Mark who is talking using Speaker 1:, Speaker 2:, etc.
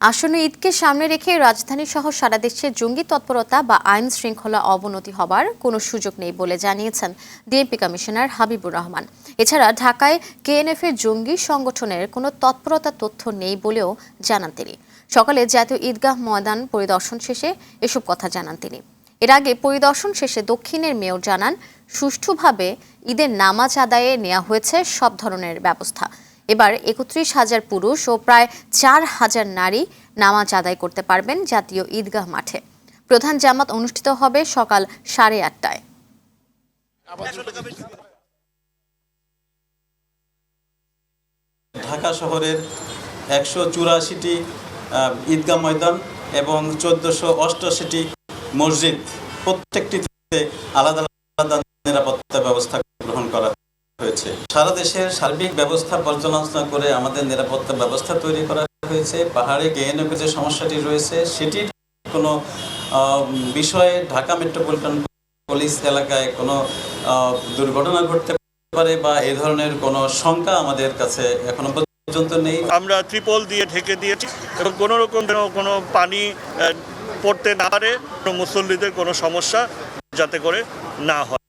Speaker 1: আসন্ন ঈদকে সামনে রেখে রাজধানী সহ সারা দেশে জঙ্গি তৎপরতা বা আইন শৃঙ্খলা অবনতি হবার কোনো সুযোগ নেই বলে জানিয়েছেন ডিএমপি কমিশনার হাবিবুর রহমান। এছাড়া ঢাকায় কেএনএফ এর জঙ্গি সংগঠনের কোনো তৎপরতার তথ্য নেই বলেও জানান তিনি। সকালে জাতীয় ঈদগাহ ময়দান পরিদর্শন শেষে এসব কথা জানান তিনি। এর আগে পরিদর্শন শেষে দক্ষিণের মেয়র জানান, সুষ্ঠুভাবে ঈদের নামাজ আদায়ে নেওয়া হয়েছে সব ধরনের ব্যবস্থা। এবার ৩১,০০০ পুরুষ ও প্রায় ৪,০০০ নারী নামাজ আদায় করতে পারবেন জাতীয় ঈদগাহ মাঠে। প্রধান জামাত অনুষ্ঠিত হবে সকাল ৮:৩০টায়।
Speaker 2: ঢাকা শহরের ১৮৪টি ঈদগাহ ময়দান এবং ১৪৮৮টি মসজিদ, প্রত্যেকটিতে আলাদা আলাদা নিরাপত্তা ব্যবস্থা গ্রহণ করা হয়েছে। সারা দেশের সার্বিক ব্যবস্থা পর্যালোচনা করে আমাদের নিরাপত্তা ব্যবস্থা তৈরি করা হয়েছে। পাহাড়ে কেএনএফের যে সমস্যাটি রয়েছে সেটির কোনো বিষয়ে ঢাকা মেট্রোপলিটন পুলিশ এলাকায় কোনো দুর্ঘটনা ঘটতে পারে বা এই ধরনের কোনো শঙ্কা আমাদের কাছে এখনো পর্যন্ত নেই।
Speaker 3: আমরা ত্রিপল দিয়ে ঢেকে দিয়েছি এবং কোনো রকম কোনো পানি পড়তে না পারে, মুসল্লিদের কোনো সমস্যা যাতে করে না হয়।